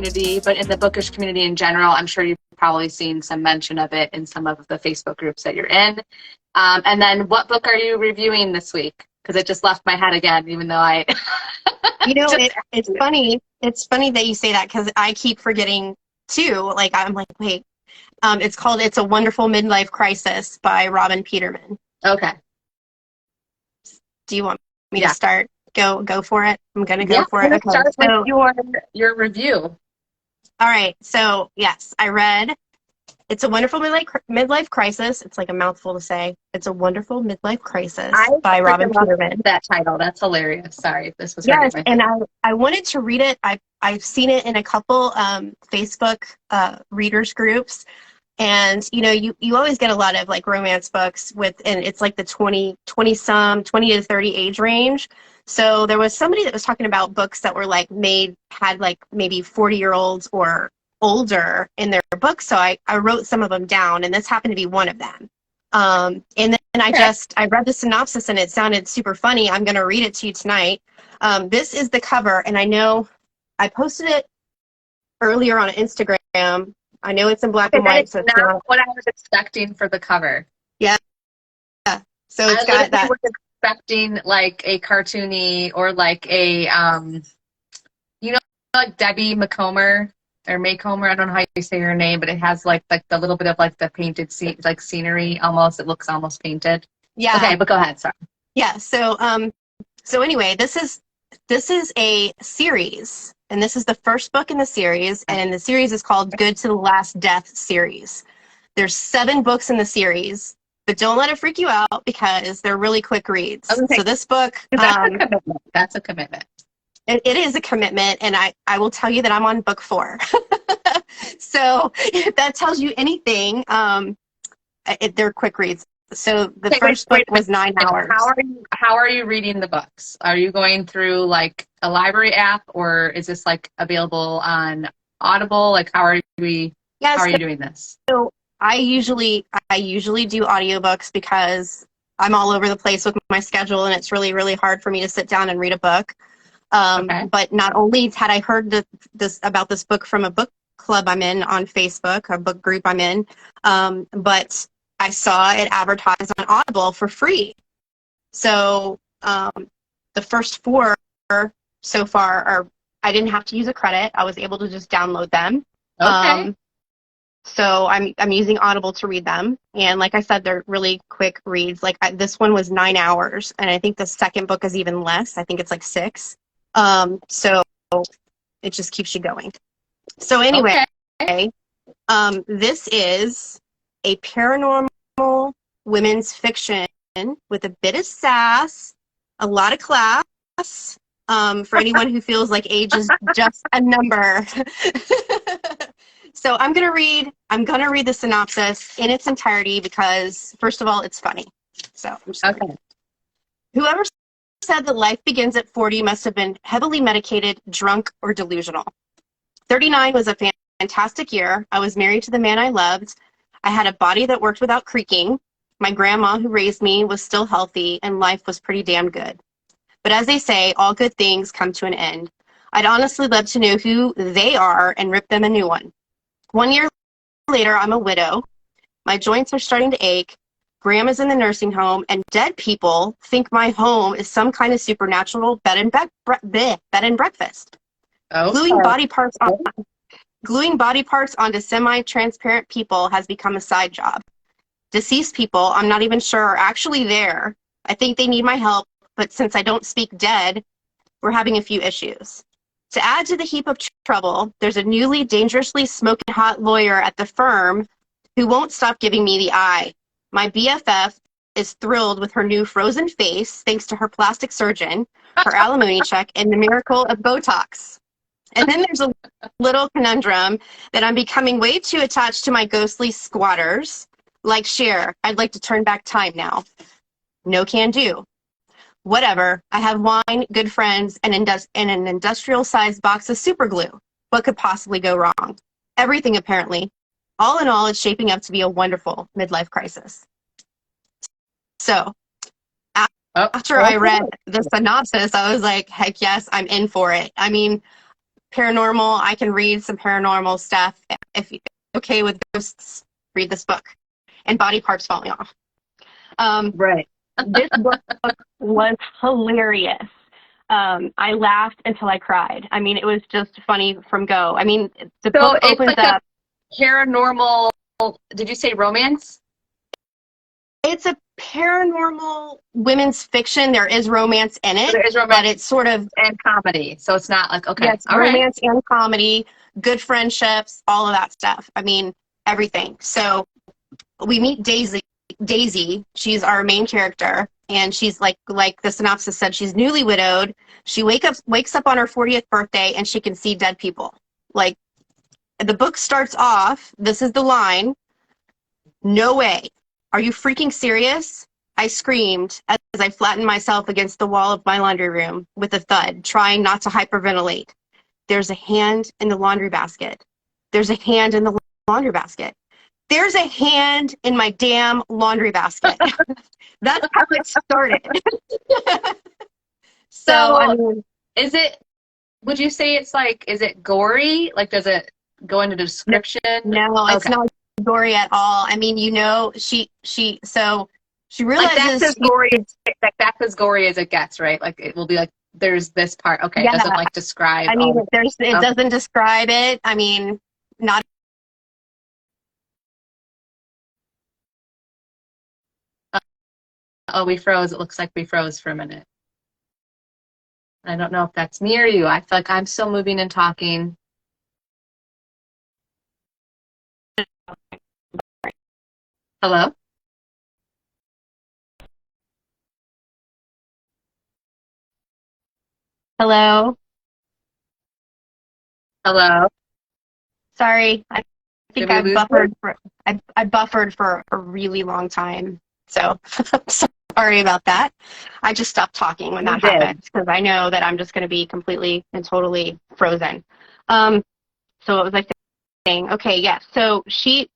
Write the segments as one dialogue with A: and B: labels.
A: community, but in the bookish community in general. I'm sure you've probably seen some mention of it in some of the Facebook groups that you're in. And then what book are you reviewing this week? Because it just left my head again, even though I...
B: It's funny. It's funny that you say that because I keep forgetting too. Like, I'm like, wait. It's called It's a Wonderful Midlife Crisis by Robyn Peterman.
A: Okay.
B: Do you want me to start? Go for it. I'm going to go for it.
A: Okay. Start with your review.
B: All right. So, yes, I read It's a Wonderful Midlife Crisis. It's like a mouthful to say. It's a Wonderful Midlife Crisis by Robyn Peterman.
A: That title. That's hilarious. Sorry. This was
B: Yes, and I wanted to read it. I've seen it in a couple Facebook readers groups. And, you always get a lot of like romance books and it's like the 20 to 30 age range. So there was somebody that was talking about books that were like had like maybe 40-year-olds or older in their books. So I wrote some of them down, and this happened to be one of them. And then I read the synopsis and it sounded super funny. I'm going to read it to you tonight. This is the cover, and I know I posted it earlier on Instagram. I know it's in black and white.
A: So it's not what I was expecting for the cover.
B: Yeah. So it's got that.
A: I was expecting like a cartoony or like a, like Debbie Macomber or Maycomer. I don't know how you say her name, but it has like the little bit of like the painted scenery almost. It looks almost painted. Yeah. Okay, but go ahead. Sorry.
B: Yeah. So anyway, this is a series. And this is the first book in the series, and the series is called Good to the Last Death series. There's 7 books in the series, but don't let it freak you out because they're really quick reads. So this book...
A: That's a commitment.
B: It is a commitment, and I will tell you that I'm on book 4. So if that tells you anything, they're quick reads. So the first book was 9 hours.
A: How are you reading the books? Are you going through like a library app, or is this like available on Audible? Like how are you doing this?
B: So I usually do audiobooks because I'm all over the place with my schedule, and it's really, really hard for me to sit down and read a book. But not only had I heard about this book from a book club I'm in on Facebook, a book group I'm in, but I saw it advertised on Audible for free. So the first 4 so far I didn't have to use a credit. I was able to just download them.
A: Okay.
B: So I'm using Audible to read them. And like I said, they're really quick reads. Like this one was 9 hours, and I think the second book is even less. I think it's like 6. So it just keeps you going. So anyway, this is a paranormal women's fiction with a bit of sass, a lot of class, for anyone who feels like age is just a number. So I'm gonna read the synopsis in its entirety because first of all, it's funny. So I'm just gonna Whoever said that life begins at 40 must have been heavily medicated, drunk, or delusional. 39 was a fantastic year. I was married to the man I loved. I had a body that worked without creaking. My grandma who raised me was still healthy, and life was pretty damn good. But as they say, all good things come to an end. I'd honestly love to know who they are and rip them a new one. 1 year later, I'm a widow. My joints are starting to ache. Grandma's in the nursing home, and dead people think my home is some kind of supernatural bed and breakfast. Gluing body parts onto semi-transparent people has become a side job. Deceased people I'm not even sure are actually there. I think they need my help, but since I don't speak dead, we're having a few issues. To add to the heap of trouble, there's a newly dangerously smoking hot lawyer at the firm who won't stop giving me the eye. My BFF is thrilled with her new frozen face thanks to her plastic surgeon, her alimony check, and the miracle of Botox. And then there's a little conundrum that I'm becoming way too attached to my ghostly squatters. Like Cher, I'd like to turn back time now. No can do. Whatever. I have wine, good friends, and an industrial-sized box of super glue. What could possibly go wrong? Everything, apparently. All in all, it's shaping up to be a wonderful midlife crisis. So, after I read the synopsis, I was like, heck yes, I'm in for it. I mean, paranormal, I can read some paranormal stuff. If you're okay with ghosts, read this book. And body parts falling off.
A: Right.
B: This book was hilarious. I laughed until I cried. I mean, it was just funny from go. I mean, the
A: So
B: book
A: it's
B: opens
A: like
B: up.
A: a paranormal, did you say romance?
B: It's a paranormal women's fiction. There is romance in
A: So
B: it,
A: there is
B: but
A: romance
B: it's sort of,
A: and comedy. So it's not like, okay,
B: yes,
A: all right.
B: romance and comedy, good friendships, all of that stuff. I mean, everything. So we meet Daisy. Daisy, she's our main character, and she's like the synopsis said, she's newly widowed. She wakes up on her 40th birthday, and she can see dead people. Like, the book starts off, this is the line, "No way. Are you freaking serious?" I screamed as I flattened myself against the wall of my laundry room with a thud, trying not to hyperventilate. There's a hand in the laundry basket. There's a hand in the laundry basket. There's a hand in my damn laundry basket. That's how it started. So, I mean,
A: would you say it's like, is it gory? Like, does it go into the description?
B: no, it's
A: Okay.
B: not gory at all. I mean, she
A: Like
B: realizes
A: that's as gory as it gets, right? Like it will be like there's this part. Okay, it
B: yeah,
A: doesn't like describe
B: I mean,
A: all.
B: it
A: Okay.
B: doesn't describe it. I mean, not.
A: Oh, we froze. It looks like we froze for a minute. I don't know if that's me or you. I feel like I'm still moving and talking. Hello?
B: Hello.
A: Hello?
B: Sorry, I
A: Did
B: think
A: we lose you?
B: I buffered for a really long time. So sorry about that. I just stopped talking when
A: You
B: that
A: did.
B: happened because I know that I'm just going to be completely and totally frozen. So what was I saying? Okay, yeah. So she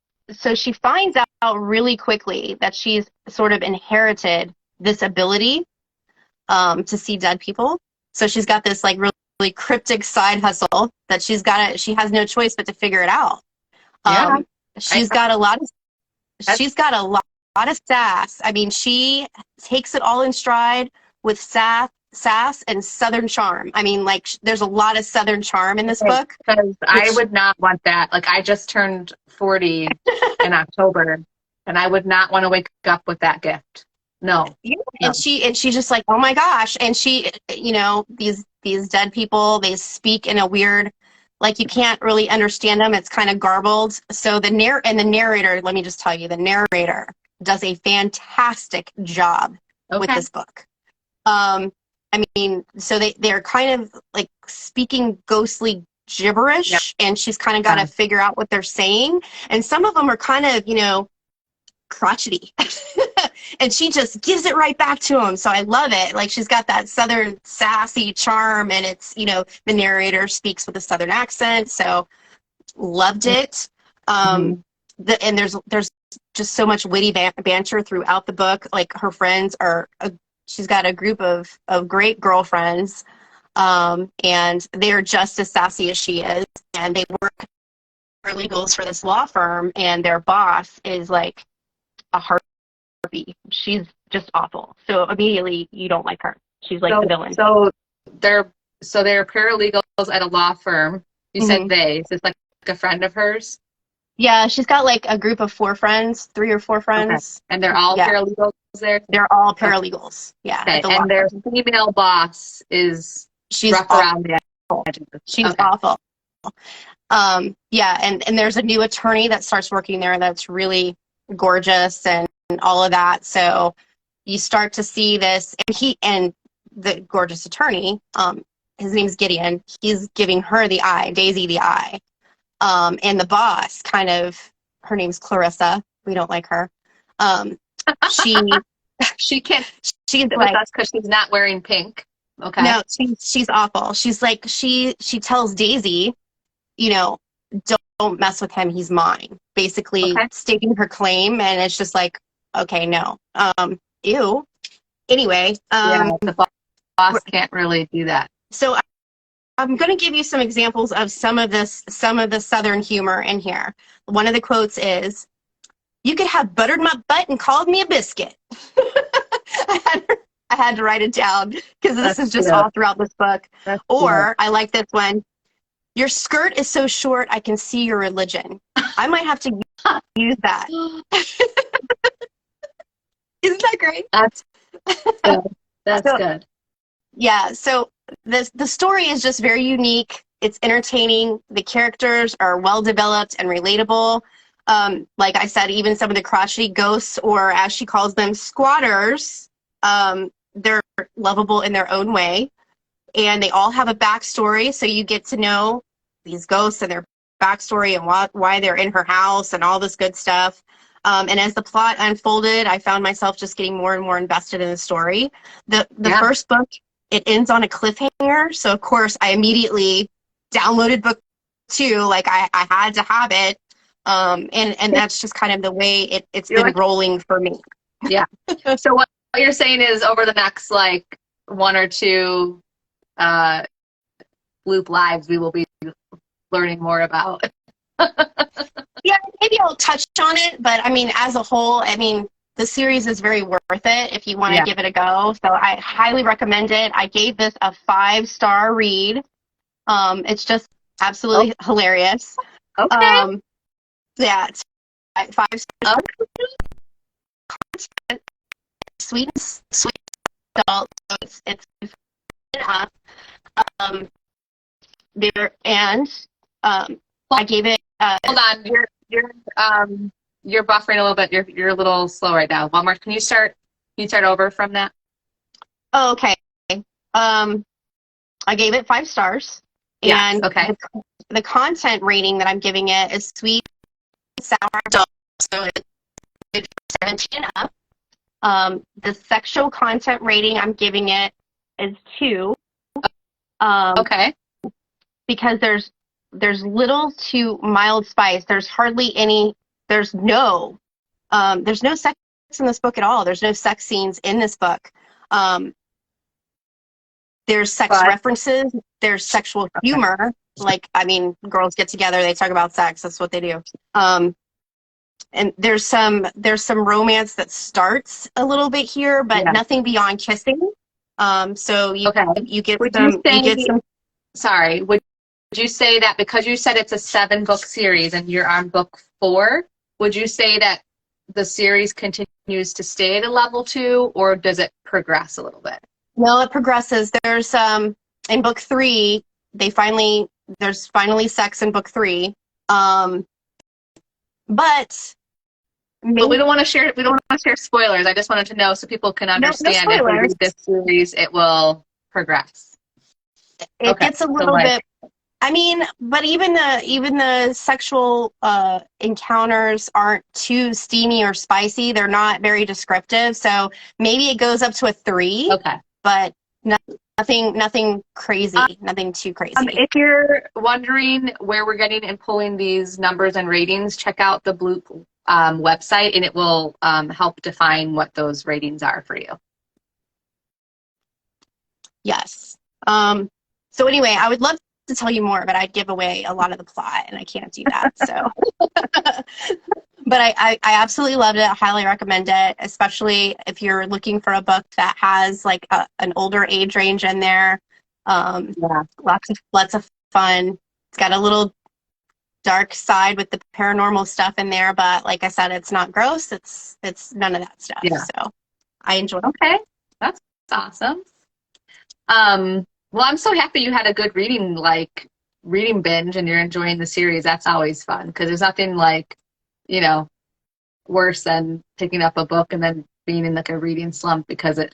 B: finds out really quickly that she's sort of inherited this ability to see dead people. So she's got this like really cryptic side hustle that she has no choice but to figure it out.
A: Yeah.
B: She's
A: I,
B: got a lot of
A: that's
B: she's got a lot of sass. I mean, she takes it all in stride with sass and Southern charm. I mean, like there's a lot of Southern charm in this
A: okay.
B: book,
A: Because I
B: which
A: would not want that. Like I just turned 40 in October, and I would not want to wake up with that gift. No,
B: yeah,
A: no.
B: and she's just like, oh my gosh, and she, these dead people, they speak in a weird, like you can't really understand them. It's kind of garbled. So the narrator, let me just tell you, the narrator does a fantastic job with
A: Okay.
B: this book. I mean, so they're kind of like speaking ghostly
A: Yeah.
B: gibberish, and she's kind of got to figure out what they're saying. And some of them are kind of, crotchety. And she just gives it right back to him. So I love it. Like she's got that Southern sassy charm, and it's, the narrator speaks with a Southern accent. So loved it.
A: Mhm.
B: And there's just so much witty banter throughout the book. Like her friends she's got a group of great girlfriends, and they're just as sassy as she is, and they work paralegals for this law firm, and their boss is like a harpy. She's just awful. So immediately you don't like her. She's like the villain.
A: So they're paralegals at a law firm. You said
B: Mm-hmm.
A: they. So it's like a friend of hers.
B: Yeah, she's got like a group of 3 or 4
A: Okay.
B: friends.
A: And they're all
B: Yeah,
A: paralegals there.
B: they're all paralegals. Yeah,
A: Okay.
B: at the law
A: And their
B: firm.
A: female boss is
B: She's
A: rough
B: awful.
A: around the edges.
B: She's
A: Okay.
B: awful. Yeah, and there's a new attorney that starts working there that's really gorgeous and all of that. So you start to see this, and the gorgeous attorney, his name's Gideon. He's giving her the eye, Daisy the eye. And the boss her name's Clarissa. We don't like her. She
A: She can't
B: she's
A: sit with
B: like,
A: us because she's not wearing pink. Okay.
B: no, she's awful. She's like, she tells Daisy, you know, don't mess with him. He's mine. Basically
A: Okay.
B: stating her claim, and it's just like, okay, no. Ew. Anyway,
A: Yeah. The boss can't really do that.
B: so I'm going to give you some examples of some of the Southern humor in here. One of the quotes is, "You could have buttered my butt and called me a biscuit." I had to write it down because this is just all throughout this book.
A: That's
B: or I like this one. "Your skirt is so short, I can see your religion." I might have to use that. Isn't that great?
A: That's good. That's good.
B: Yeah, so the story is just very unique. It's entertaining. The characters are well developed and relatable. Like I said, even some of the crotchety ghosts, or as she calls them, squatters, they're lovable in their own way. And they all have a backstory, so you get to know these ghosts and their backstory and why they're in her house and all this good stuff. And as the plot unfolded, I found myself just getting more and more invested in the story. The first book, it ends on a cliffhanger. So, of course, I immediately downloaded book 2. Like, I had to have it. And that's just kind of the way it's been rolling for me.
A: Yeah. So what you're saying is over the next, like, 1 or 2 Loop Lives, we will be learning more about.
B: Yeah, maybe I'll touch on it. But, I mean, as a whole, I mean, the series is very worth it if you want to give it a go. So I highly recommend it. I gave this a 5-star read. It's just absolutely hilarious.
A: Okay.
B: Yeah, it's 5 stars.
A: Okay.
B: Sweet adult. So it's enough. I gave it.
A: Hold on, you're buffering a little bit. You're a little slow right now. One more. Can you start over from that?
B: Oh, okay. I gave it 5 stars.
A: Yes,
B: And
A: okay.
B: the content rating that I'm giving it is sweet and sour adult. So it's 17 and up. The sexual content rating I'm giving it is 2.
A: Okay.
B: Because there's little to mild spice. There's hardly any. There's no sex in this book at all. There's no sex scenes in this book. There's sex references. There's sexual humor. Like, I mean, girls get together, they talk about sex. That's what they do. And there's some romance that starts a little bit here, but nothing beyond kissing. So you get some.
A: Sorry, would you say that because you said it's a 7-book series and you're on book 4, would you say that the series continues to stay at a level 2, or does it progress a little bit?
B: No, it progresses. There's in book 3, there's finally sex in book 3. But
A: we don't want to share. We don't want to share spoilers. I just wanted to know so people can understand if we read this series, it will progress.
B: It gets a little bit. I mean, but even the sexual encounters aren't too steamy or spicy. They're not very descriptive. So maybe it goes up to a 3.
A: Okay.
B: But nothing crazy. Nothing too crazy.
A: If you're wondering where we're getting and pulling these numbers and ratings, check out the Bloop website, and it will help define what those ratings are for you.
B: Yes. So anyway, I would love to tell you more, but I'd give away a lot of the plot, and I can't do that. So, but I absolutely loved it. I highly recommend it, especially if you're looking for a book that has like an older age range in there. Lots of fun. It's got a little dark side with the paranormal stuff in there, but like I said, it's not gross. It's none of that stuff. Yeah. So I enjoyed it.
A: Okay, that's awesome. Well, I'm so happy you had a good reading binge and you're enjoying the series. That's always fun because there's nothing like, worse than picking up a book and then being in like a reading slump because I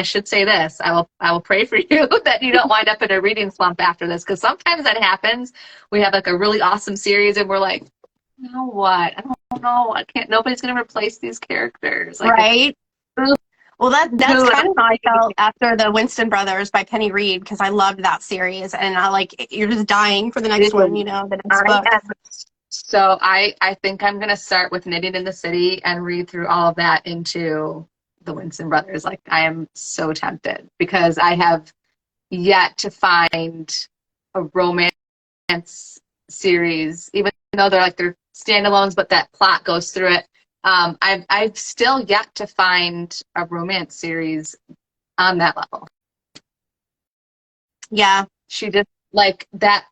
A: should say this. I will pray for you that you don't wind up in a reading slump after this because sometimes that happens. We have like a really awesome series and we're like, you know what? I don't know. Nobody's going to replace these characters. Like,
B: right. Well, that's kind of how I felt after the Winston Brothers by Penny Reed because I loved that series and you're just dying for the next one, the next book.
A: So I think I'm going to start with Knitting in the City and read through all of that into the Winston Brothers. Like I am so tempted because I have yet to find a romance series, even though they're standalones, but that plot goes through it. I've still yet to find a romance series on that level.
B: Yeah.
A: She just like that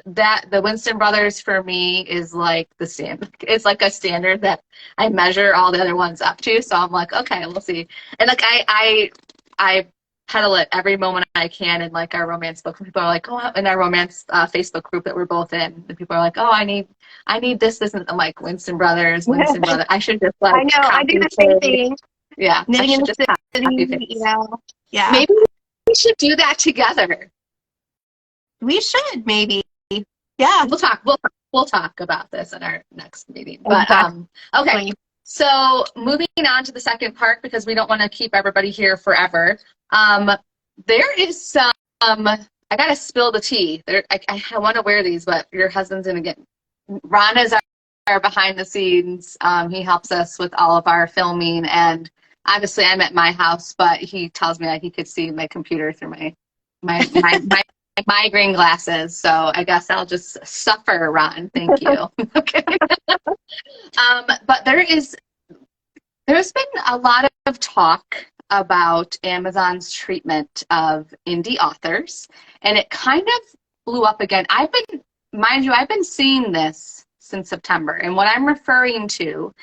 A: the Winston brothers for me is like the standard. It's like a standard that I measure all the other ones up to. So I'm like, okay, we'll see. And like I peddle it every moment I can in like our romance book. People are like, oh, in our romance Facebook group that we're both in, and people are like, oh, I need this, and I'm like, Winston brothers. I should just like
B: I know, I do
A: copy
B: the same
A: paste.
B: thing.
A: Yeah, I
B: Knitting in
A: should
B: the
A: just copy
B: city,
A: paste.
B: yeah.
A: Maybe we should do that together.
B: We should, maybe. Yeah.
A: We'll talk about this in our next meeting. But
B: Exactly.
A: okay. So moving on to the second part, because we don't want to keep everybody here forever. There is some I gotta spill the tea. I want to wear these, but your husband's gonna get. Ron is our behind the scenes. He helps us with all of our filming, and obviously I'm at my house, but he tells me that he could see my computer through my migraine glasses. So I guess I'll just suffer, Ron. Thank you. Okay. But there's been a lot of talk about Amazon's treatment of indie authors, and it kind of blew up again. Mind you, I've been seeing this since September, and what I'm referring to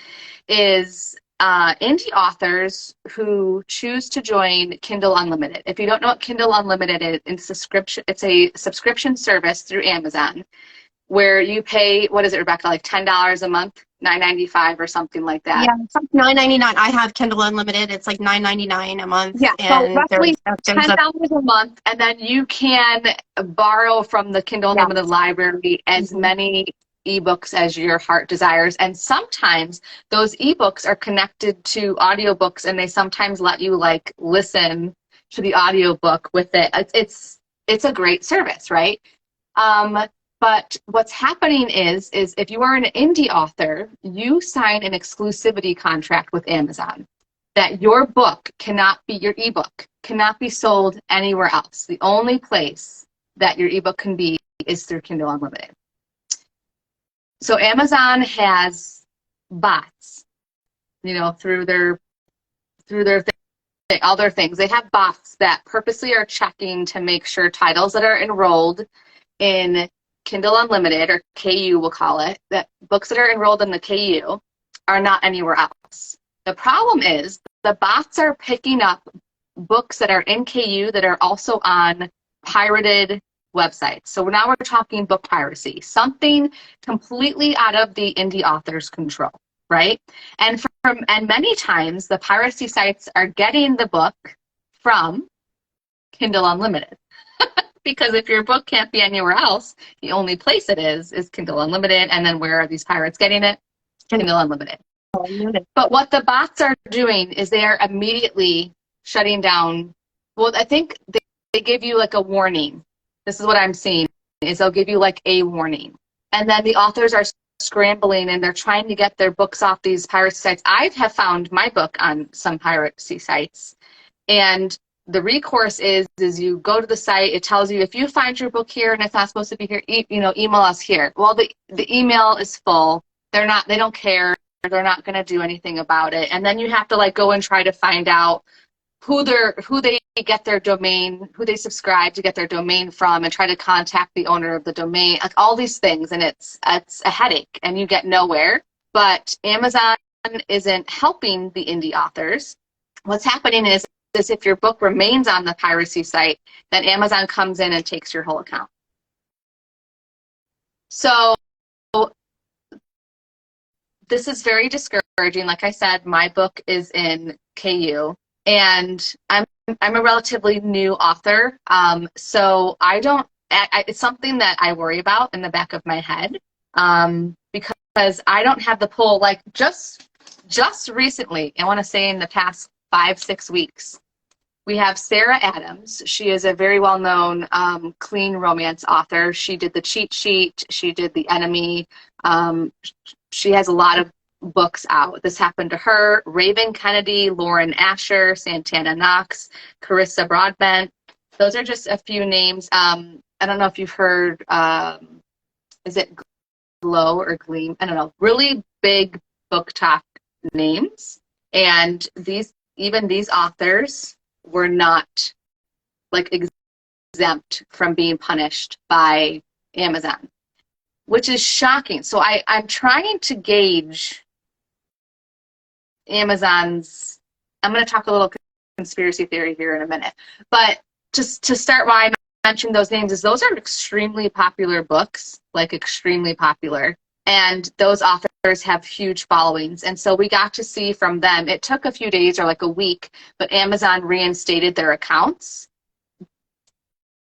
A: is indie authors who choose to join Kindle Unlimited. If you don't know what Kindle Unlimited is, it's a subscription service through Amazon where you pay, what is it, Rebecca, like $10 a month, $9.95 or something like that.
B: Yeah, it's like $9.99. I have Kindle Unlimited. It's like $9.99 a month.
A: Yeah,
B: and
A: so roughly
B: there's
A: $10 a month, and then you can borrow from the Kindle Unlimited library as many ebooks as your heart desires. And sometimes those ebooks are connected to audiobooks, and they sometimes let you like listen to the audiobook with it. It's a great service, right? But what's happening is if you are an indie author, you sign an exclusivity contract with Amazon that your ebook cannot be sold anywhere else. The only place that your ebook can be is through Kindle Unlimited. So Amazon has bots, through their all their things. They have bots that purposely are checking to make sure titles that are enrolled in Kindle Unlimited, or KU we'll call it, that books that are enrolled in the KU are not anywhere else. The problem is the bots are picking up books that are in KU that are also on pirated websites. So now we're talking book piracy, something completely out of the indie author's control, right? And many times the piracy sites are getting the book from Kindle Unlimited. Because if your book can't be anywhere else, the only place it is Kindle Unlimited. And then where are these pirates getting it? Kindle Unlimited. But what the bots are doing is they are immediately shutting down. Well, I think they give you like a warning. This is what I'm seeing, is they'll give you like a warning. And then the authors are scrambling and they're trying to get their books off these piracy sites. I have found my book on some piracy sites. And the recourse is you go to the site, it tells you if you find your book here and it's not supposed to be here, email us here. Well, the email is full. They don't care. They're not going to do anything about it. And then you have to like go and try to find out who they get their domain, who they subscribe to get their domain from, and try to contact the owner of the domain, like all these things. And it's a headache and you get nowhere. But Amazon isn't helping the indie authors. What's happening is if your book remains on the piracy site, then Amazon comes in and takes your whole account. So this is very discouraging. Like I said, my book is in KU, and I'm a relatively new author, so it's something that I worry about in the back of my head, because I don't have the pull. Like just recently, I want to say in the past 5-6 weeks, we have Sarah Adams. She is a very well-known clean romance author. She did The Cheat Sheet. She did The Enemy. She has a lot of books out. This happened to her. Raven Kennedy, Lauren Asher, Santana Knox, Carissa Broadbent. those are just a few names. I don't know if you've heard, is it Glow or Gleam? I don't know. Really big book talk names. And these authors were not like exempt from being punished by Amazon, which is shocking. So I'm trying to gauge Amazon's, I'm going to talk a little conspiracy theory here in a minute, but just to start, why I mentioned those names is those are extremely popular books, like extremely popular, and those authors have huge followings. And so we got to see from them, it took a few days or like a week, but Amazon reinstated their accounts.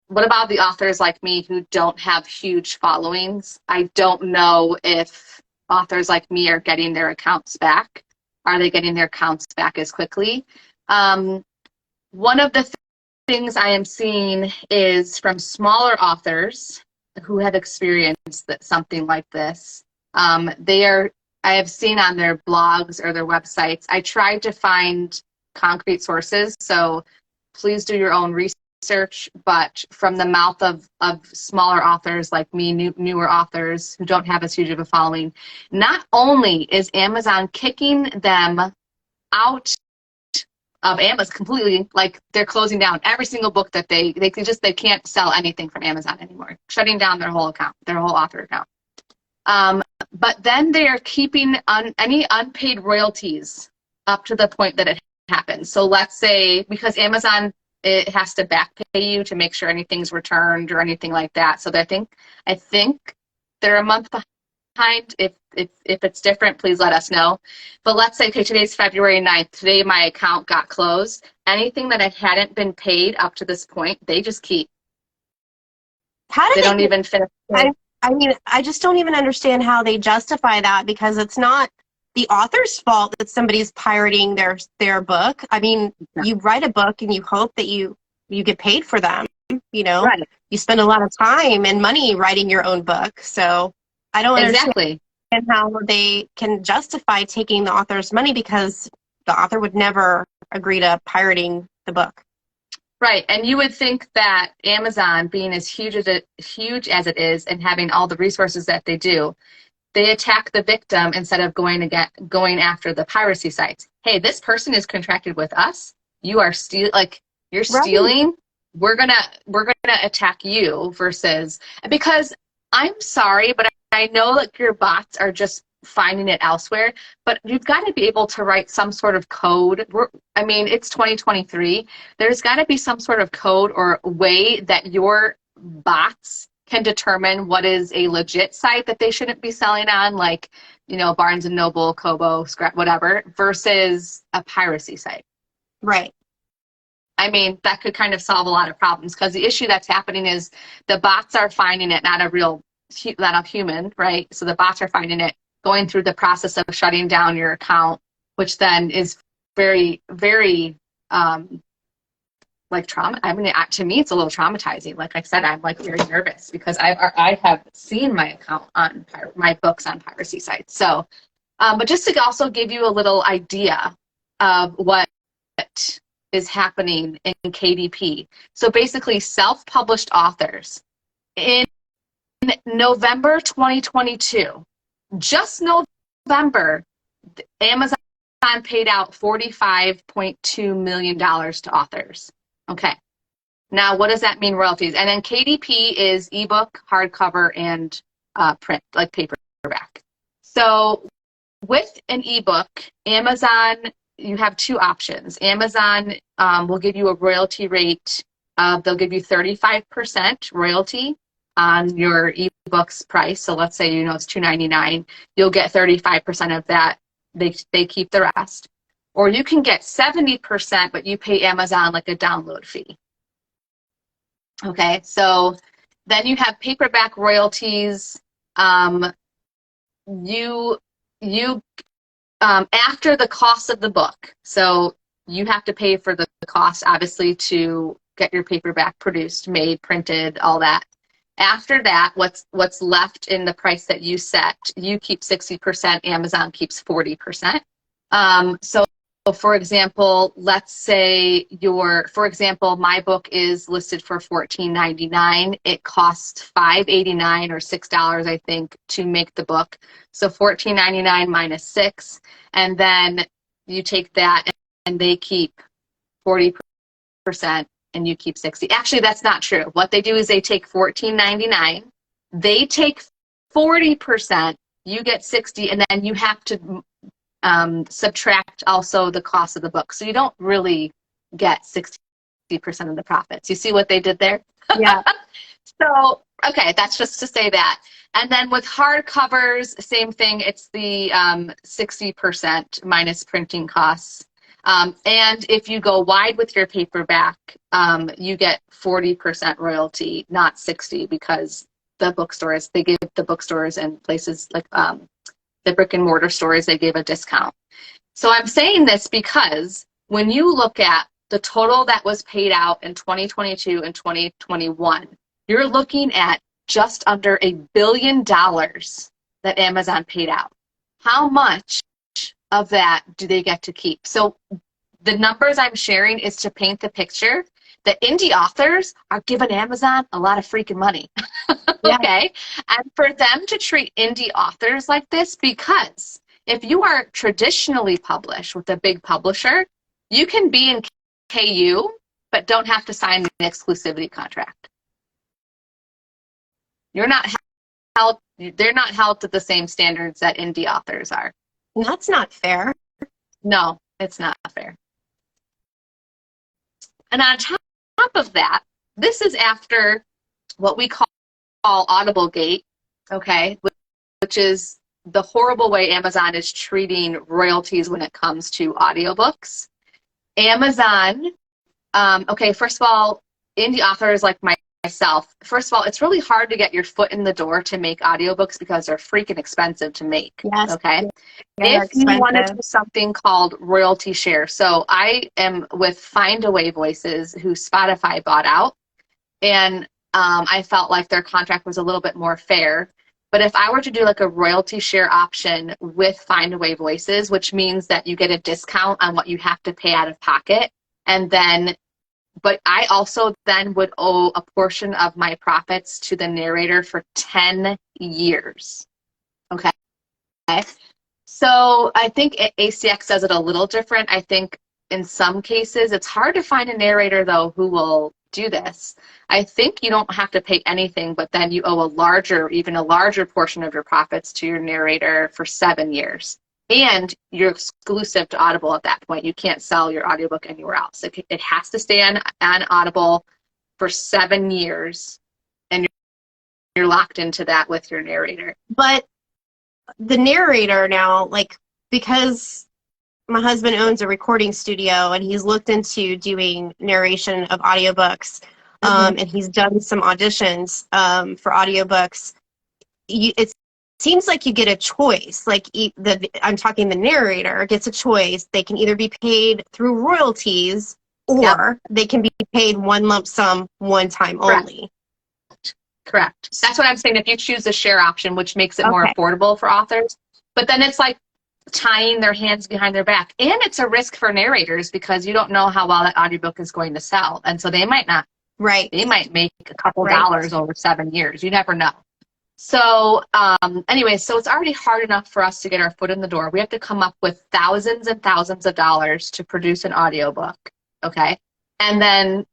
A: What about the authors like me who don't have huge followings? I don't know if authors like me are getting their accounts back. Are they getting their accounts back as quickly? One of the things I am seeing is from smaller authors who have experienced something like this. I have seen on their blogs or their websites, I tried to find concrete sources, so please do your own research, but from the mouth of smaller authors like me, newer authors who don't have as huge of a following, not only is Amazon kicking them out of Amazon completely, like they're closing down every single book that they can't sell anything from Amazon anymore, shutting down their whole account, their whole author account. But then they are keeping any unpaid royalties up to the point that it happens. So let's say, because Amazon, it has to back pay you to make sure anything's returned or anything like that. So I think they're a month behind. If it's different, please let us know. But let's say, okay, today's February 9th. Today my account got closed. Anything that hadn't been paid up to this point, they just keep.
B: How
A: they don't even finish.
B: I mean, I just don't even understand how they justify that, because it's not the author's fault that somebody's pirating their book. I mean, you write a book and you hope that you get paid for them, you know?
A: Right.
B: You spend a lot of time and money writing your own book. So I don't understand how they can justify taking the author's money, because the author would never agree to pirating the book.
A: Right, and you would think that Amazon, being as huge as it is and having all the resources that they do, they attack the victim instead of going after the piracy sites. Hey, this person is contracted with us. You are stealing.
B: Right.
A: We're gonna attack you, versus, because I'm sorry, but I know that your bots are just finding it elsewhere, but you've got to be able to write some sort of code. It's 2023. There's got to be some sort of code or way that your bots can determine what is a legit site that they shouldn't be selling on, like, Barnes & Noble, Kobo, Scrap, whatever, versus a piracy site.
B: Right.
A: That could kind of solve a lot of problems, because the issue that's happening is the bots are finding it, not a human, right? So the bots are finding it, going through the process of shutting down your account, which then is very, very, trauma. To me, it's a little traumatizing. Like I said, I'm very nervous, because I have seen my account on my books on piracy sites. So, but just to also give you a little idea of what is happening in KDP. So basically, self-published authors in November 2022. Just November, Amazon paid out $45.2 million to authors. Okay. Now, what does that mean, royalties? And then KDP is ebook, hardcover, and print, like paperback. So with an ebook, Amazon, you have two options. Amazon will give you a royalty rate. They'll give you 35% royalty on your ebook's price. So let's say, it's $2.99. You'll get 35% of that. They keep the rest. Or you can get 70%, but you pay Amazon like a download fee. Okay, so then you have paperback royalties. You after the cost of the book. So you have to pay for the cost, obviously, to get your paperback produced, made, printed, all that. After that, what's left in the price that you set, you keep 60%, Amazon keeps 40%. So for example, let's say for example, my book is listed for $14.99. It costs $5.89 or $6, I think, to make the book. So $14.99 minus 6, and then you take that, and they keep 40%, and you keep 60. Actually, that's not true. What they do is they take $14.99, they take 40%, you get 60, and then you have to subtract also the cost of the book. So you don't really get 60% of the profits. You see what they did there?
B: Yeah.
A: So, okay, that's just to say that. And then with hardcovers, same thing. It's the 60% minus printing costs. And if you go wide with your paperback, you get 40% royalty, not 60, because the bookstores, they give the bookstores and places like the brick and mortar stores, they gave a discount. So I'm saying this because when you look at the total that was paid out in 2022 and 2021, you're looking at just under $1 billion that Amazon paid out. How much of that do they get to keep? So the numbers I'm sharing is to paint the picture that indie authors are giving Amazon a lot of freaking money. Okay? And for them to treat indie authors like this, because if you are traditionally published with a big publisher, you can be in KU, but don't have to sign an exclusivity contract. You're not held, they're not held to the same standards that indie authors are.
B: That's not fair.
A: No, it's not fair. And on top of that, this is after what we call Audible Gate, okay, which is the horrible way Amazon is treating royalties when it comes to audiobooks. Amazon, okay, first of all, indie authors like myself, first of all, it's really hard to get your foot in the door to make audiobooks because they're freaking expensive to make.
B: Yes.
A: Okay.
B: They're
A: If you want to do something called royalty share, so I am with Findaway Voices, who Spotify bought out, and I felt like their contract was a little bit more fair. But if I were to do like a royalty share option with Findaway Voices, which means that you get a discount on what you have to pay out of pocket, and then but I also then would owe a portion of my profits to the narrator for 10 years. Okay. So I think ACX does it a little different. I think in some cases, it's hard to find a narrator, though, who will do this. I think you don't have to pay anything, but then you owe even a larger portion of your profits to your narrator for 7 years. And you're exclusive to Audible at that point. You can't sell your audiobook anywhere else. It has to stay on Audible for 7 years, and you're locked into that with your narrator.
B: But the narrator now, like, because my husband owns a recording studio and he's looked into doing narration of audiobooks, and he's done some auditions for audiobooks. It seems like you get a choice. Like I'm talking the narrator gets a choice. They can either be paid through royalties or they can be paid one lump sum, one time only.
A: Correct. That's what I'm saying. If you choose the share option, which makes it more affordable for authors, but then it's like tying their hands behind their back. And it's a risk for narrators because you don't know how well that audiobook is going to sell. And so they might not.
B: Right.
A: They might make a couple dollars over 7 years. You never know. So anyway, so it's already hard enough for us to get our foot in the door. We have to come up with thousands and thousands of dollars to produce an audiobook. Okay. And then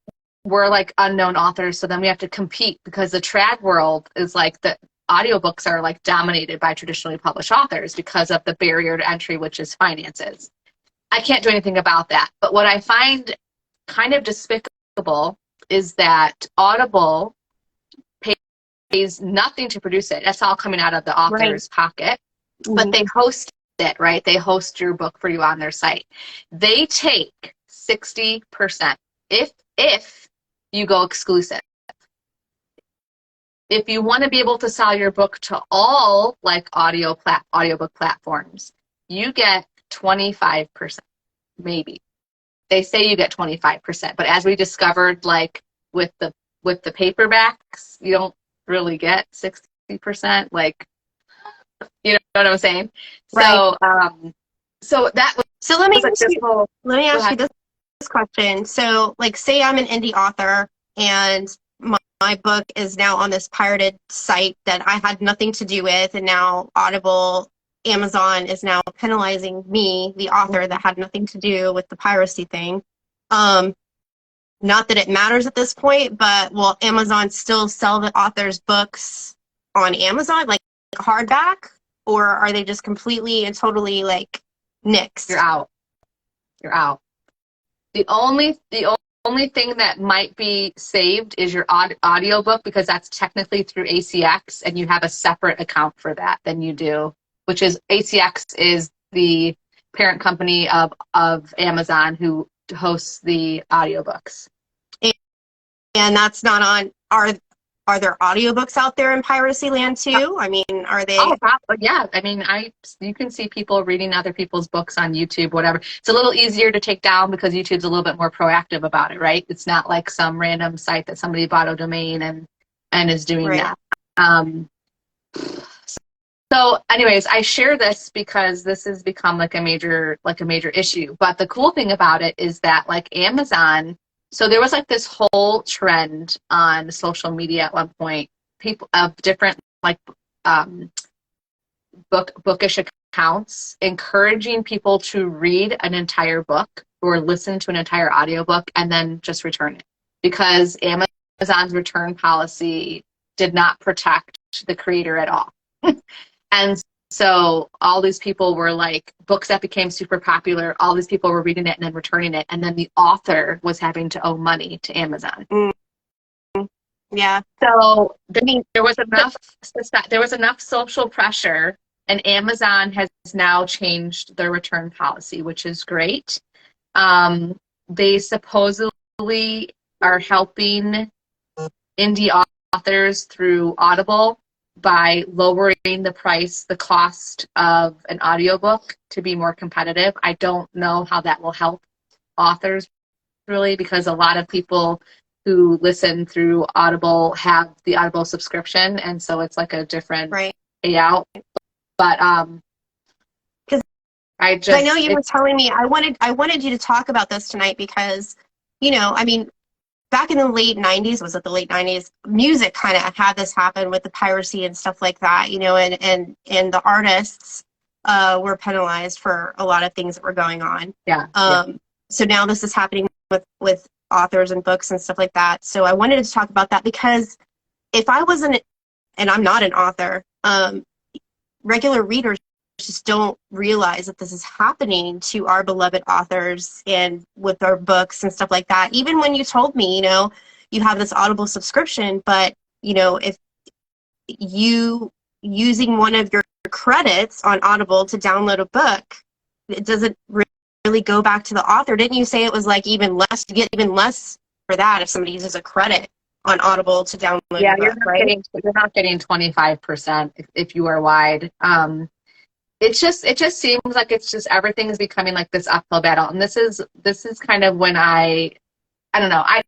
A: we're like unknown authors. So then we have to compete because the trad world is like the audiobooks are like dominated by traditionally published authors because of the barrier to entry, which is finances. I can't do anything about that. But what I find kind of despicable is that Audible pays nothing to produce it. That's all coming out of the author's pocket. But they host it, right? They host your book for you on their site. They take 60% if you go exclusive. If you want to be able to sell your book to all like audiobook platforms, you get 25%, maybe. They say you get 25%, but as we discovered, like with the paperbacks, you don't really get 60%. Like, you know what I'm saying? Right. So that
B: So let me
A: was like
B: ask
A: this
B: you,
A: whole,
B: let me
A: go
B: ask you
A: ahead.
B: this question. So, like, say I'm an indie author and my book is now on this pirated site that I had nothing to do with, and now Audible, Amazon is now penalizing me, the author that had nothing to do with the piracy thing. Not that it matters at this point, but will Amazon still sell the author's books on Amazon, like hardback, or are they just completely and totally like
A: You're
B: nixed?
A: out. You're out. The only thing that might be saved is your audiobook, because that's technically through ACX and you have a separate account for that than you do, which is ACX is the parent company of Amazon who hosts the audiobooks.
B: And that's not on. Are there audiobooks out there in piracy land too? I mean, are
A: Oh,
B: they?
A: yeah. I mean, you can see people reading other people's books on YouTube, whatever. It's a little easier to take down because YouTube's a little bit more proactive about it, right? It's not like some random site that somebody bought a domain and is doing
B: Right.
A: that. Um, so anyways, I share this because this has become like a major issue. But the cool thing about it is that like Amazon, so there was like this whole trend on social media at one point, people of different like um, bookish accounts encouraging people to read an entire book or listen to an entire audiobook and then just return it, because Amazon's return policy did not protect the creator at all. And so all these people were like, books that became super popular, all these people were reading it and then returning it, and then the author was having to owe money to Amazon.
B: Mm, yeah.
A: So
B: I mean,
A: there was
B: but
A: enough social pressure, and Amazon has now changed their return policy, which is great. They supposedly are helping indie authors through Audible by lowering the cost of an audiobook to be more competitive. I don't know how that will help authors really, because a lot of people who listen through Audible have the Audible subscription, and so it's like a different
B: right.
A: payout. But
B: Because
A: I
B: I know
A: just
B: you were telling me I wanted you to talk about this tonight because, I mean, back in the late 90s, was it the late 90s, music kind of had this happen with the piracy and stuff like that, and the artists were penalized for a lot of things that were going on.
A: yeah.
B: So now this is happening with authors and books and stuff like that. So I wanted to talk about that because if I wasn't, and I'm not an author, regular readers just don't realize that this is happening to our beloved authors and with our books and stuff like that. Even when you told me, you have this Audible subscription, but if you using one of your credits on Audible to download a book, it doesn't really go back to the author. Didn't you say it was like even less, you get even less for that if somebody uses a credit on Audible to download
A: Yeah,
B: your book, right?
A: you're not getting 25% if you are wide. It just seems like it's just everything is becoming like this uphill battle, and this is kind of when I don't know, I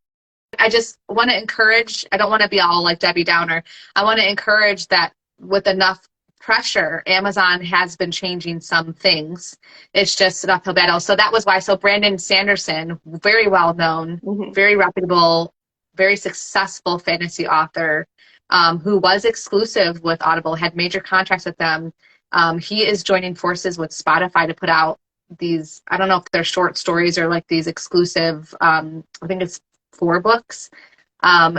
A: just want to encourage. I don't want to be all like Debbie Downer. I want to encourage that with enough pressure, Amazon has been changing some things. It's just an uphill battle. So that was why. So Brandon Sanderson, very well known,
B: Mm-hmm.
A: very reputable, very successful fantasy author, who was exclusive with Audible, had major contracts with them. He is joining forces with Spotify to put out these, I don't know if they're short stories or like these exclusive, I think it's 4 books,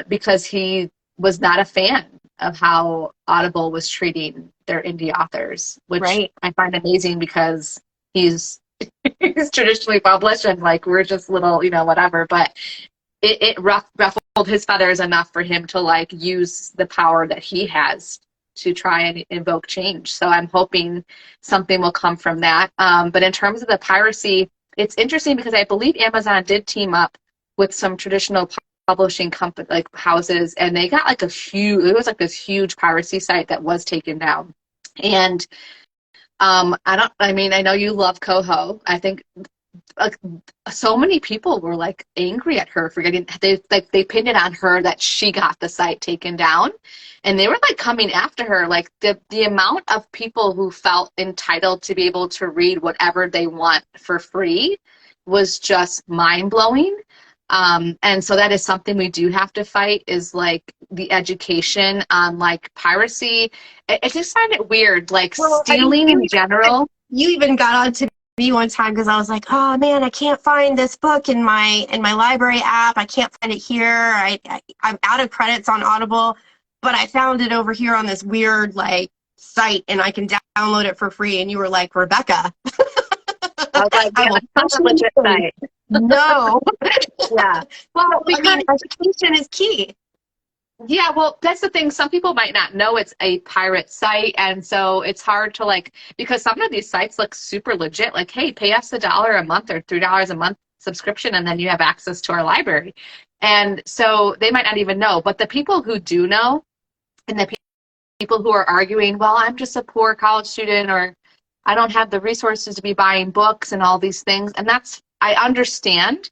A: because he was not a fan of how Audible was treating their indie authors, which
B: Right.
A: I find amazing because he's he's traditionally published and like we're just little, whatever. But it ruffled his feathers enough for him to like use the power that he has to try and invoke change. So I'm hoping something will come from that. But in terms of the piracy, it's interesting because I believe Amazon did team up with some traditional publishing company like houses, and they got like it was like this huge piracy site that was taken down. And I know you love Coho. I think like so many people were like angry at her for getting they pinned it on her that she got the site taken down, and they were like coming after her. Like the amount of people who felt entitled to be able to read whatever they want for free was just mind-blowing. And so that is something we do have to fight, is like the education on like piracy. I just find it weird, like stealing in general.
B: You even got on to me one time because I was like, oh man, I can't find this book in my library app. I can't find it here. I'm out of credits on Audible, but I found it over here on this weird like site and I can download it for free. And you were like, Rebecca.
A: I was like, yeah, that's not a legit site.
B: No.
A: Yeah. Well,
B: because I mean, education is key.
A: Yeah, well, that's the thing. Some people might not know it's a pirate site, and so it's hard to like, because some of these sites look super legit. Like, hey, pay us $1 a month or $3 a month subscription, and then you have access to our library. And so they might not even know. But the people who do know, and the people who are arguing, well, I'm just a poor college student, or I don't have the resources to be buying books and all these things, and that's, I understand.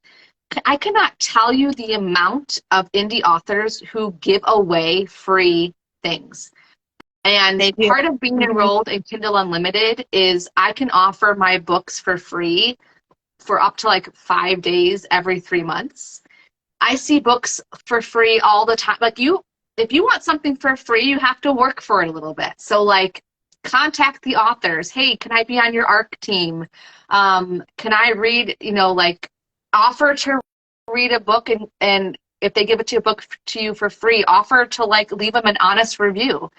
A: I cannot tell you the amount of indie authors who give away free things. And part of being enrolled in Kindle Unlimited is I can offer my books for free for up to like 5 days every 3 months. I see books for free all the time. Like if you want something for free, you have to work for it a little bit. So like contact the authors. Hey, can I be on your ARC team? Can I read, like offer to read a book, and if they give it to a book to you for free, offer to like leave them an honest review,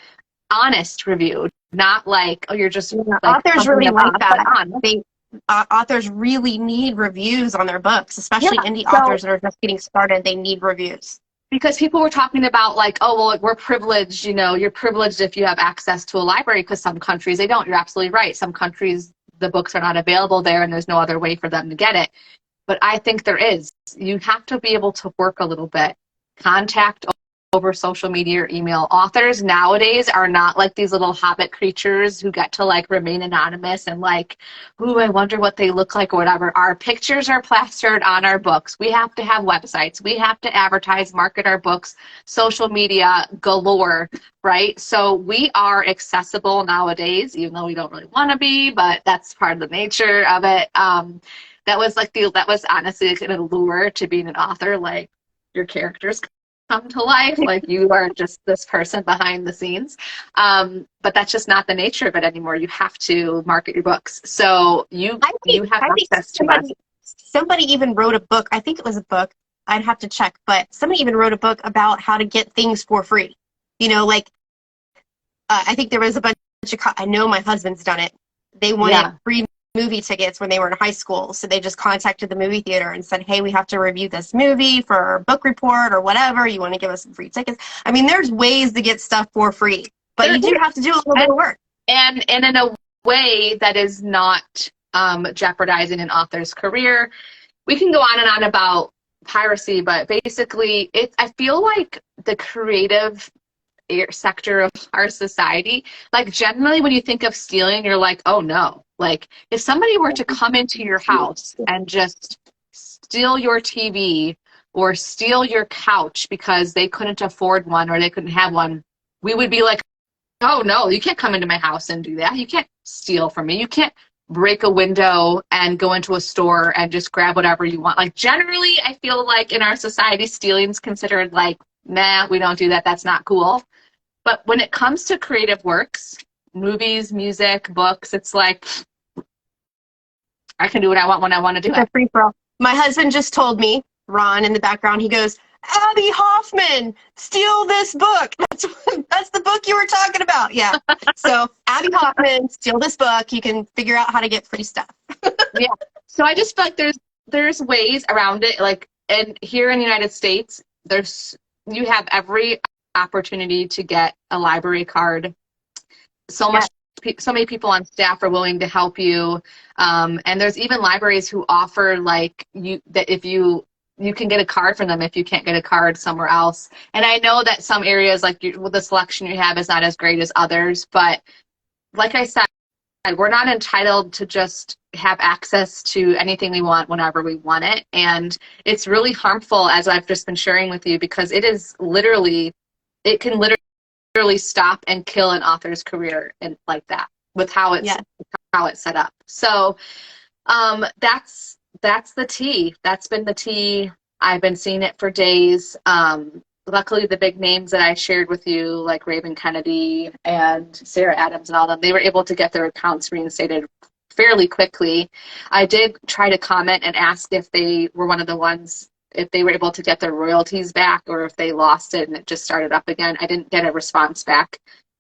A: not like, oh, you're just like,
B: authors really like that. Authors really need reviews on their books, especially indie authors that are just getting started. They need reviews.
A: Because people were talking about like, oh, well, we're privileged, you're privileged if you have access to a library, because some countries they don't. You're absolutely right. Some countries the books are not available there and there's no other way for them to get it. But I think there is. You have to be able to work a little bit. Contact over social media or email. Authors nowadays are not like these little hobbit creatures who get to like remain anonymous and like, ooh, I wonder what they look like or whatever. Our pictures are plastered on our books. We have to have websites. We have to advertise, market our books, social media galore, right? So we are accessible nowadays, even though we don't really want to be, but that's part of the nature of it. That was honestly like an allure to being an author. Like your characters come to life, like you are just this person behind the scenes. But that's just not the nature of it anymore. You have to market your books. So you have access to us.
B: Somebody even wrote a book. I think it was a book. I'd have to check, but somebody even wrote a book about how to get things for free. I think there was a bunch of, I know my husband's done it. They wanted free movie tickets when they were in high school, so they just contacted the movie theater and said, hey, we have to review this movie for a book report or whatever, you want to give us some free tickets. I mean, there's ways to get stuff for free, but you do have to do a little bit of work, and in a way that is not jeopardizing an author's career. We can go on and on about piracy, but basically I feel like the creative sector of our society, like generally when you think of stealing, you're like, oh no. Like if somebody were to come into your house and just steal your TV or steal your couch because they couldn't afford one or they couldn't have one, we would be like, oh no, you can't come into my house and do that. You can't steal from me. You can't break a window and go into a store and just grab whatever you want. Like generally, I feel like in our society, stealing is considered like, nah, we don't do that. That's not cool. But when it comes to creative works, movies, music, books, it's like, I can do what I want when I want to do it. Free for all. My husband just told me, Ron, in the background, he goes, Abby Hoffman, steal this book. That's the book you were talking about. Yeah. So Abby Hoffman, steal this book. You can figure out how to get free stuff.
A: Yeah. So I just feel like there's ways around it. Like, and here in the United States, you have every opportunity to get a library card. So many people on staff are willing to help you, and there's even libraries who offer like if you can get a card from them if you can't get a card somewhere else. And I know that some areas, like the selection you have is not as great as others, but like I said, we're not entitled to just have access to anything we want whenever we want it. And it's really harmful, as I've just been sharing with you, because it can literally stop and kill an author's career and like that with how it's set up. So that's the tea. That's been the tea. I've been seeing it for days. Luckily, the big names that I shared with you, like Raven Kennedy and Sarah Adams and all them, they were able to get their accounts reinstated fairly quickly. I did try to comment and ask if they were one of the ones, if they were able to get their royalties back or if they lost it and it just started up again. I didn't get a response back.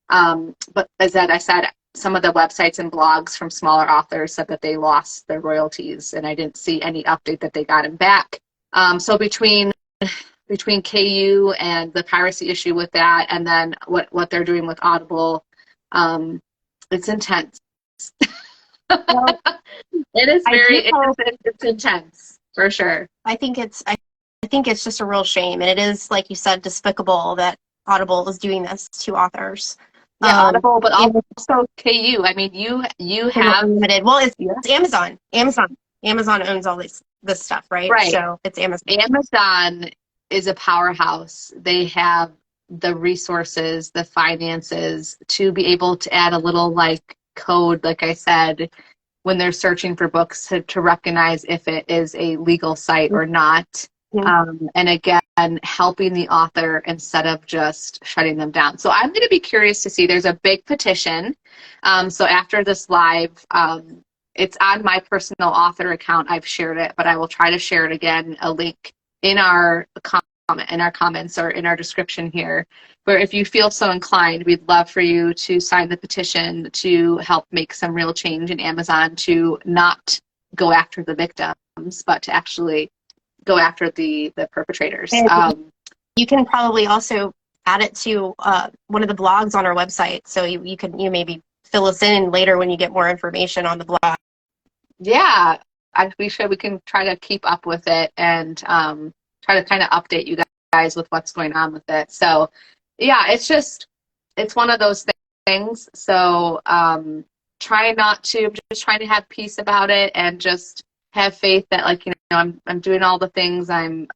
A: But as I said, some of the websites and blogs from smaller authors said that they lost their royalties, and I didn't see any update that they got them back. So between KU and the piracy issue with that, and then what they're doing with Audible, it's intense.
B: Well,
A: it is it's intense for sure.
B: I think it's just a real shame, and it is, like you said, despicable that Audible is doing this to authors.
A: Yeah, Audible, but also KU. I mean, you have
B: limited. Well, it's Amazon. Amazon owns all this stuff, right?
A: Right.
B: So it's Amazon.
A: Amazon is a powerhouse. They have the resources, the finances to be able to add a little like code, like I said, when they're searching for books to recognize if it is a legal site or not. And again, helping the author instead of just shutting them down. So I'm going to be curious to see. There's a big petition. So after this live, it's on my personal author account. I've shared it, but I will try to share it again, a link in our comments or in our description here, where if you feel so inclined, we'd love for you to sign the petition to help make some real change in Amazon to not go after the victims, but to actually go after the perpetrators.
B: You can probably also add it to one of the blogs on our website, so you maybe fill us in later when you get more information on the blog.
A: Yeah, we can try to keep up with it and try to kind of update you guys with what's going on with it. So yeah, it's one of those things. So just trying to have peace about it and just have faith that, like, I'm doing all the things. I'm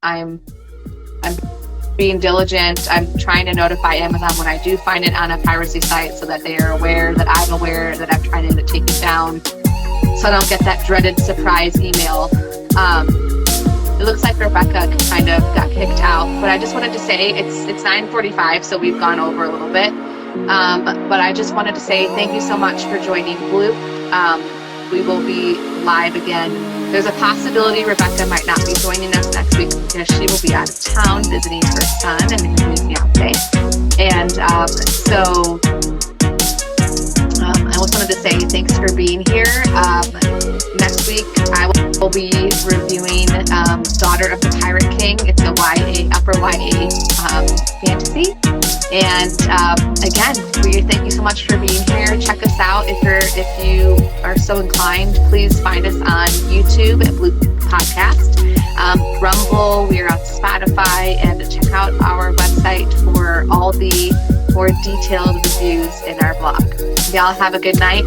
A: being diligent. I'm trying to notify Amazon when I do find it on a piracy site so that they are aware, that I'm aware, that I'm trying to take it down so I don't get that dreaded surprise email. It looks like Rebecca kind of got kicked out, but I just wanted to say it's 9:45, so we've gone over a little bit. But I just wanted to say thank you so much for joining Bloop. We will be live again. There's a possibility Rebecca might not be joining us next week because she will be out of town visiting her son and his new fiance. And so I just wanted to say thanks for being here. Next week I will be reviewing Daughter of the Pirate King. It's a upper YA fantasy. And again, thank you so much for being here. Check us out if you are so inclined. Please find us on YouTube at Blue Podcast, Rumble. We are on Spotify, and check out our website for all the more detailed reviews in our blog. Y'all have a good night.